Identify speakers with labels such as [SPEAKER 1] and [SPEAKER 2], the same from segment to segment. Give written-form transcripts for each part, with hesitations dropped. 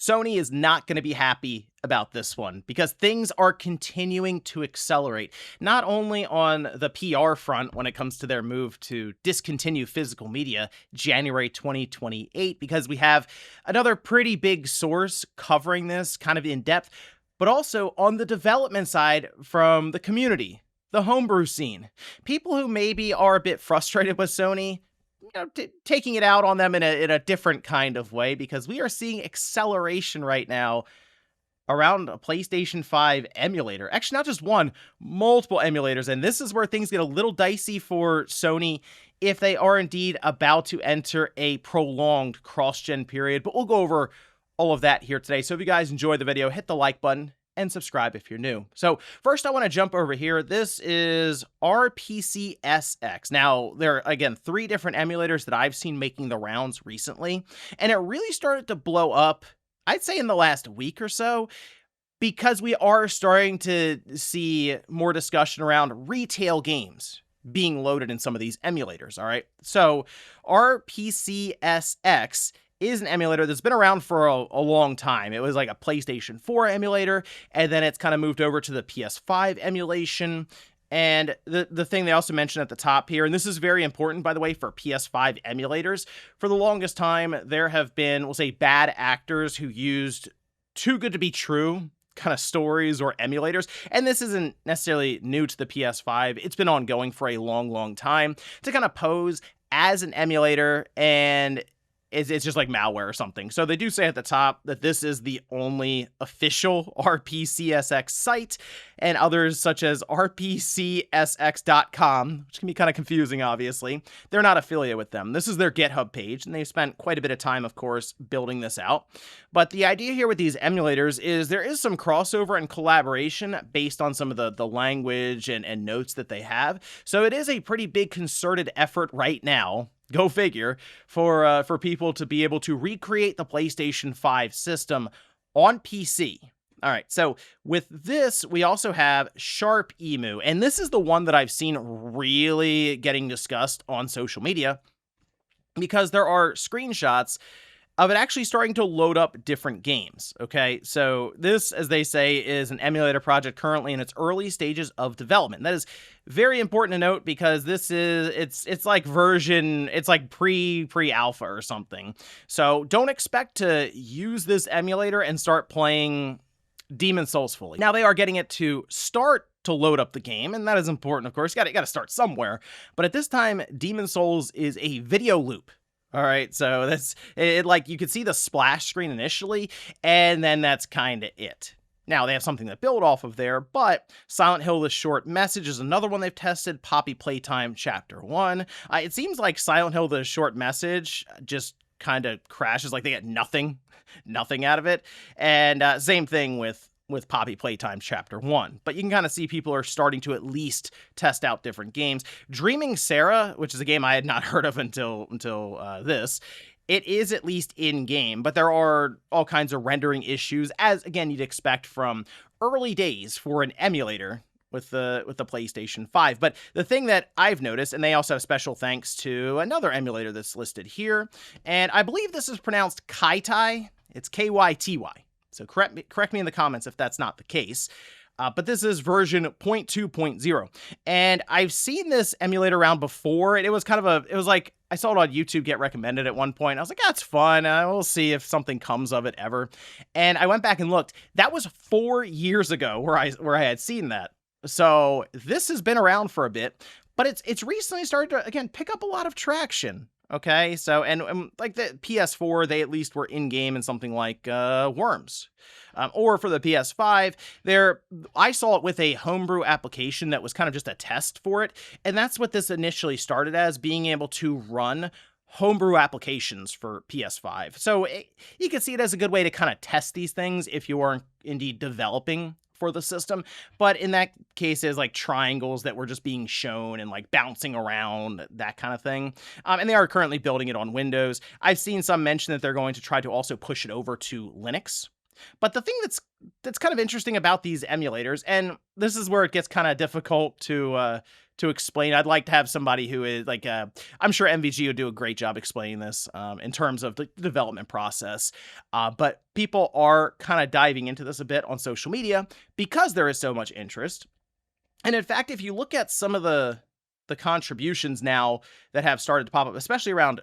[SPEAKER 1] Sony is not going to be happy about this one because things are continuing to accelerate, not only on the PR front when it comes to their move to discontinue physical media January 2028, because we have another pretty big source covering this kind of in depth, but also on the development side from the community, the homebrew scene, people who maybe are a bit frustrated with Sony, taking it out on them in a different kind of way, because we are seeing acceleration right now around a PlayStation 5 emulator. Actually, not just one, multiple emulators. And this is where things get a little dicey for Sony if they are indeed about to enter a prolonged cross-gen period. But we'll go over all of that here today. So if you guys enjoyed the video, hit the like button and subscribe if you're new. So first I want to jump over here. This is RPCSX. Now, there are, again, 3 different emulators that I've seen making the rounds recently, and it really started to blow up, I'd say, in the last week or so, because we are starting to see more discussion around retail games being loaded in some of these emulators, all right? So RPCSX is an emulator that's been around for a long time. It was like a PlayStation 4 emulator, and then it's kind of moved over to the PS5 emulation. And the thing they also mentioned at the top here, and this is very important, by the way, for PS5 emulators, for the longest time, there have been, we'll say, bad actors who used too good to be true kind of stories or emulators. And this isn't necessarily new to the PS5. It's been ongoing for a long, long time to kind of pose as an emulator, and it's just like malware or something. So they do say at the top that this is the only official RPCSX site, and others such as RPCSX.com, which can be kind of confusing, obviously. They're not affiliated with them. This is their GitHub page, and they've spent quite a bit of time, of course, building this out. But the idea here with these emulators is there is some crossover and collaboration based on some of the language and notes that they have. So it is a pretty big concerted effort right now, go figure, for people to be able to recreate the PlayStation 5 system on PC. All right, so with this, we also have Sharp Emu, and this is the one that I've seen really getting discussed on social media, because there are screenshots of it actually starting to load up different games, okay? So this, as they say, is an emulator project currently in its early stages of development. That is very important to note, because this is, it's like pre-alpha or something. So don't expect to use this emulator and start playing Demon's Souls fully. Now, they are getting it to start to load up the game, and that is important, of course. You gotta start somewhere. But at this time, Demon's Souls is a video loop. All right, so that's it. Like, you could see the splash screen initially, and then that's kind of it. Now, they have something to build off of there, but Silent Hill: The Short Message is another one they've tested. Poppy Playtime Chapter 1. It seems like Silent Hill: The Short Message just kind of crashes, like they get nothing out of it. And same thing with Poppy Playtime Chapter 1. But you can kind of see people are starting to at least test out different games. Dreaming Sarah, which is a game I had not heard of until this, it is at least in-game, but there are all kinds of rendering issues, as, again, you'd expect from early days for an emulator with the PlayStation 5. But the thing that I've noticed, and they also have special thanks to another emulator that's listed here, and I believe this is pronounced Kyty. It's Kyty. So correct me in the comments if that's not the case. But this is version 0.2.0. And I've seen this emulator around before. It was like, I saw it on YouTube get recommended at one point. I was like, that's fun. We'll see if something comes of it ever. And I went back and looked. That was 4 years ago where I had seen that. So this has been around for a bit, but it's recently started to, again, pick up a lot of traction. Okay, so, and like the PS4, they at least were in-game in something like Worms. Or for the PS5, I saw it with a homebrew application that was kind of just a test for it, and that's what this initially started as, being able to run homebrew applications for PS5. So you can see it as a good way to kind of test these things if you are indeed developing for the system. But in that case, it's like triangles that were just being shown and like bouncing around, that kind of thing. And they are currently building it on Windows. I've seen some mention that they're going to try to also push it over to Linux. But the thing that's kind of interesting about these emulators, and this is where it gets kind of difficult to explain. I'd like to have somebody who is like, I'm sure MVG would do a great job explaining this in terms of the development process. But people are kind of diving into this a bit on social media because there is so much interest. And in fact, if you look at some of the contributions now that have started to pop up, especially around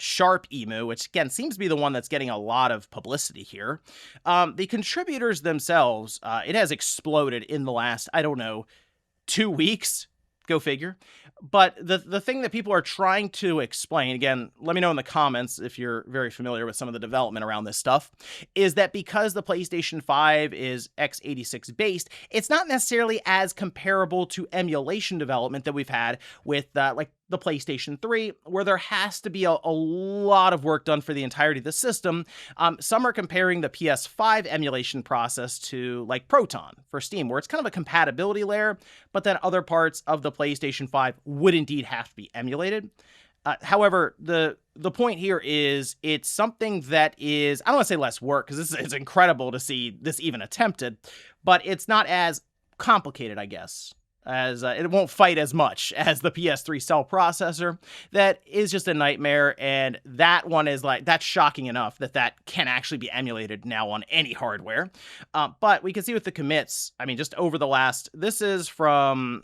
[SPEAKER 1] Sharp Emu, which again seems to be the one that's getting a lot of publicity here. The contributors themselves, it has exploded in the last, I don't know, 2 weeks. Go figure. But the thing that people are trying to explain, again, let me know in the comments if you're very familiar with some of the development around this stuff, is that because the PlayStation 5 is x86 based, it's not necessarily as comparable to emulation development that we've had with like the PlayStation 3, where there has to be a lot of work done for the entirety of the system. Some are comparing the PS5 emulation process to like Proton for Steam, where it's kind of a compatibility layer, but then other parts of the PlayStation 5 would indeed have to be emulated. However, the point here is it's something that is, I don't want to say less work, because it's incredible to see this even attempted, but it's not as complicated, I guess, as it won't fight as much as the PS3 cell processor. That is just a nightmare, and that one is like, that's shocking enough that can actually be emulated now on any hardware. But we can see with the commits, I mean, just over the last, this is from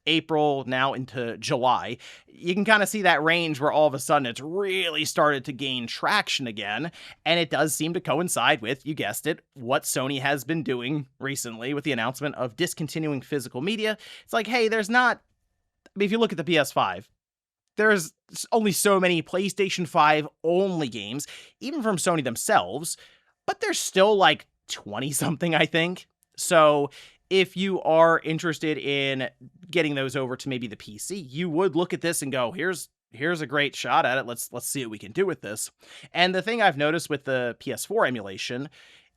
[SPEAKER 1] April now into July, you can kind of see that range where all of a sudden it's really started to gain traction again. And it does seem to coincide with, you guessed it, what Sony has been doing recently with the announcement of discontinuing physical media. It's like, hey, there's not, I mean, if you look at the PS5, there's only so many PlayStation 5 only games, even from Sony themselves, but there's still like 20 something, I think. So if you are interested in getting those over to maybe the PC, you would look at this and go, here's a great shot at it. Let's see what we can do with this. And the thing I've noticed with the PS4 emulation,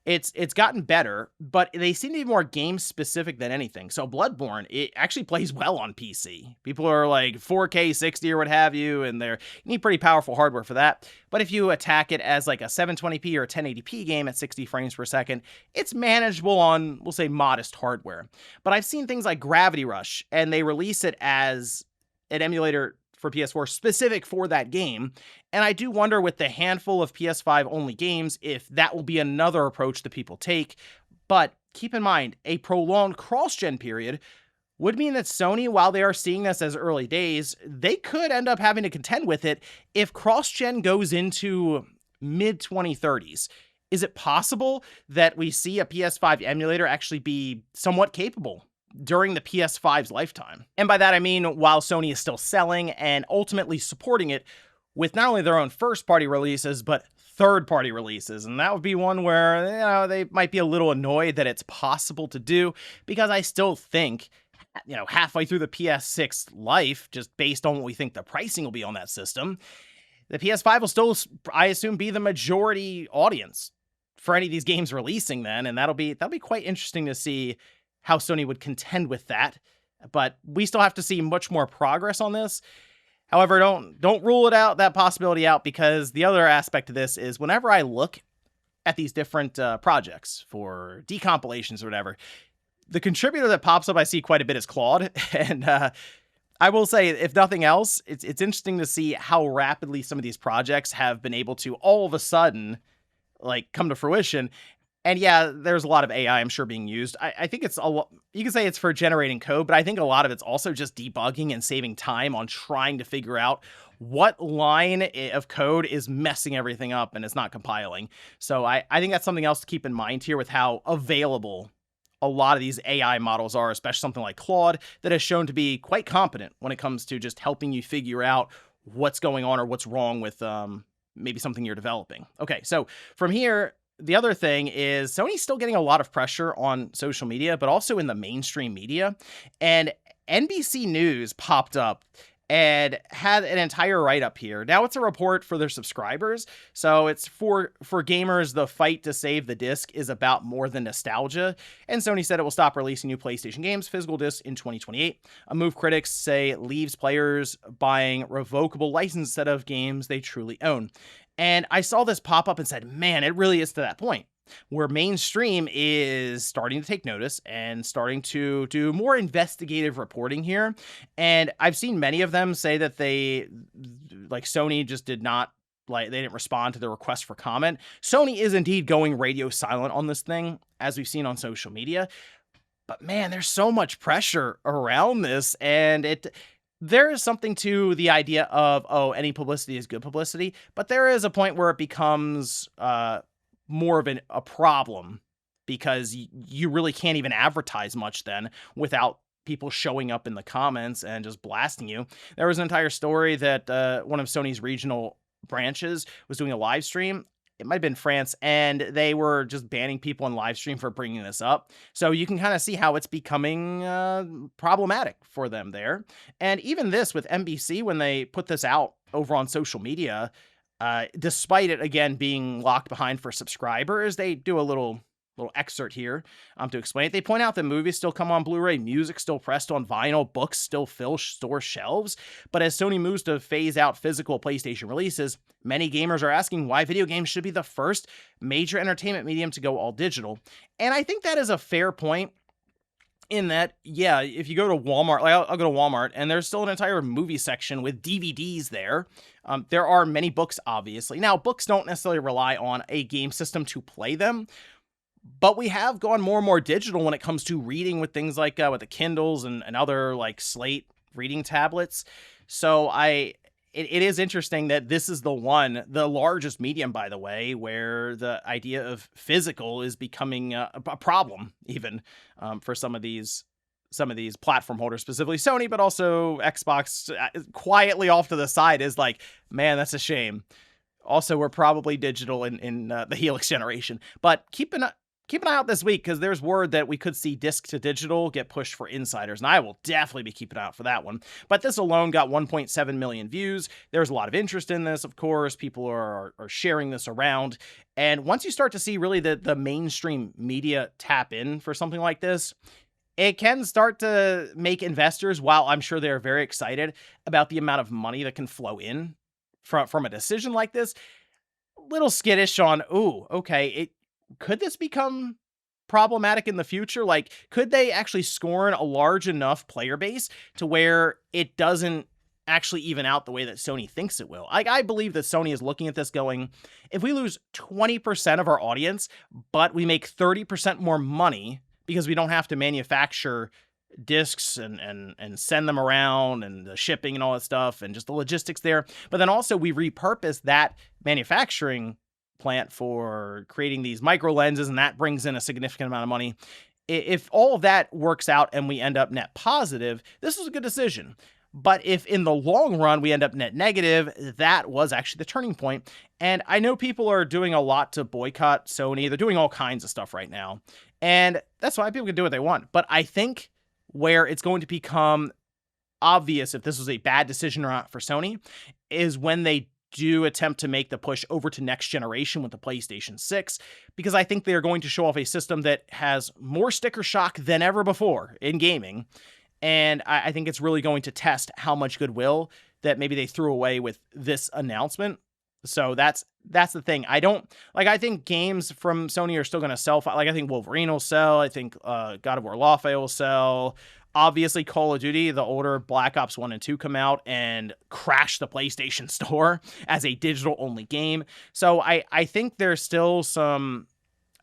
[SPEAKER 1] it's gotten better, but they seem to be more game specific than anything. So Bloodborne, it actually plays well on PC. People are like 4K 60 or what have you, and you need pretty powerful hardware for that. But if you attack it as like a 720p or a 1080p game at 60 frames per second, it's manageable on, we'll say, modest hardware. But I've seen things like Gravity Rush, and they release it as an emulator for PS4 specific for that game. And I do wonder with the handful of PS5 only games if that will be another approach that people take. But keep in mind, a prolonged cross-gen period would mean that Sony, while they are seeing this as early days, they could end up having to contend with it if cross-gen goes into mid-2030s. Is it possible that we see a PS5 emulator actually be somewhat capable during the PS5's lifetime? And by that I mean while Sony is still selling and ultimately supporting it with not only their own first-party releases, but third-party releases. And that would be one where, you know, they might be a little annoyed that it's possible to do, because I still think, you know, halfway through the PS6 life, just based on what we think the pricing will be on that system, the PS5 will still, I assume, be the majority audience for any of these games releasing then, and that'll be quite interesting to see how Sony would contend with that. But we still have to see much more progress on this. However, don't rule it out, that possibility out, because the other aspect of this is whenever I look at these different projects for decompilations or whatever, the contributor that pops up I see quite a bit is Claude. And I will say, if nothing else, it's interesting to see how rapidly some of these projects have been able to all of a sudden like come to fruition. And yeah, there's a lot of AI, I'm sure, being used. I think it's a lot, you can say it's for generating code, but I think a lot of it's also just debugging and saving time on trying to figure out what line of code is messing everything up and it's not compiling. So I think that's something else to keep in mind here with how available a lot of these AI models are, especially something like Claude that has shown to be quite competent when it comes to just helping you figure out what's going on or what's wrong with maybe something you're developing. Okay, so from here, the other thing is Sony's still getting a lot of pressure on social media, but also in the mainstream media. And NBC News popped up and had an entire write-up here. Now it's a report for their subscribers. So it's for gamers, the fight to save the disc is about more than nostalgia. And Sony said it will stop releasing new PlayStation games, physical discs, in 2028. A move critics say leaves players buying revocable license instead of games they truly own. And I saw this pop up and said, man, it really is to that point. where mainstream is starting to take notice and starting to do more investigative reporting here. And I've seen many of them say that Sony just did not, they didn't respond to the request for comment. Sony is indeed going radio silent on this thing, as we've seen on social media. But man, there's so much pressure around this, and there is something to the idea of, oh, any publicity is good publicity, but there is a point where it becomes more of a problem, because you really can't even advertise much then without people showing up in the comments and just blasting you. There was an entire story that one of Sony's regional branches was doing a live stream. It might have been France, and they were just banning people on live stream for bringing this up. So you can kind of see how it's becoming problematic for them there. And even this with NBC, when they put this out over on social media, despite it, again, being locked behind for subscribers, they do a little excerpt here to explain it. They point out that movies still come on Blu-ray, music still pressed on vinyl, books still fill store shelves. But as Sony moves to phase out physical PlayStation releases, many gamers are asking why video games should be the first major entertainment medium to go all digital. And I think that is a fair point, in that, yeah, if you go to Walmart, I'll go to Walmart, and there's still an entire movie section with DVDs there. There are many books, obviously. Now, books don't necessarily rely on a game system to play them, but we have gone more and more digital when it comes to reading with things like with the Kindles and other Slate reading tablets. So it is interesting that this is the largest medium, by the way, where the idea of physical is becoming a problem, even for some of these platform holders, specifically Sony, but also Xbox, quietly off to the side is man, that's a shame. Also, we're probably digital in the Helix generation, but keep an eye out this week, because there's word that we could see disc to digital get pushed for insiders, and I will definitely be keeping an eye out for that one. But this alone got 1.7 million views. There's a lot of interest in this, of course. People are sharing this around, and once you start to see really the mainstream media tap in for something like this, it can start to make investors, while I'm sure they're very excited about the amount of money that can flow in from a decision like this, a little skittish on, ooh, okay, could this become problematic in the future? Could they actually scorn a large enough player base to where it doesn't actually even out the way that Sony thinks it will? I believe that Sony is looking at this going, if we lose 20% of our audience, but we make 30% more money because we don't have to manufacture discs and send them around, and the shipping and all that stuff, and just the logistics there, but then also we repurpose that manufacturing plant for creating these micro lenses, and that brings in a significant amount of money. If all of that works out and we end up net positive, this is a good decision. But if in the long run we end up net negative, that was actually the turning point. And I know people are doing a lot to boycott Sony. They're doing all kinds of stuff right now, and that's why people can do what they want. But I think where it's going to become obvious if this was a bad decision or not for Sony is when they do attempt to make the push over to next generation with the PlayStation 6, because I think they're going to show off a system that has more sticker shock than ever before in gaming. And I think it's really going to test how much goodwill that maybe they threw away with this announcement. So that's the thing. I think games from Sony are still going to sell. I think Wolverine will sell. I think God of War Lawfare will sell. Obviously, Call of Duty, the older Black Ops 1 and 2 come out and crash the PlayStation Store as a digital-only game. So I think there's still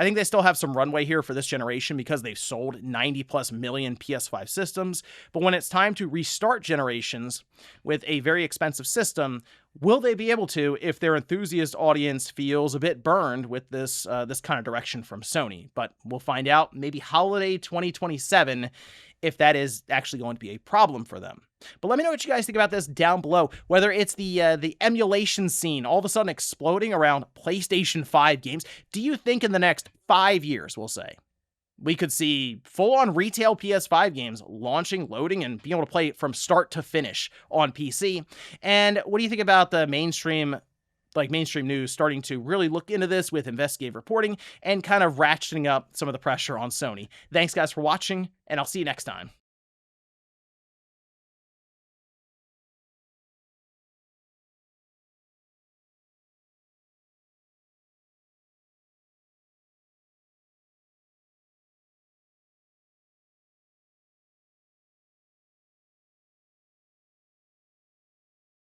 [SPEAKER 1] I think they still have some runway here for this generation, because they've sold 90+ million PS5 systems. But when it's time to restart generations with a very expensive system, will they be able to if their enthusiast audience feels a bit burned with this kind of direction from Sony? But we'll find out maybe holiday 2027 if that is actually going to be a problem for them. But let me know what you guys think about this down below, whether it's the emulation scene all of a sudden exploding around PlayStation 5 games. Do you think in the next 5 years, we'll say, we could see full-on retail PS5 games launching, loading, and being able to play from start to finish on PC? And what do you think about the mainstream news starting to really look into this with investigative reporting and kind of ratcheting up some of the pressure on Sony? Thanks, guys, for watching, and I'll see you next time.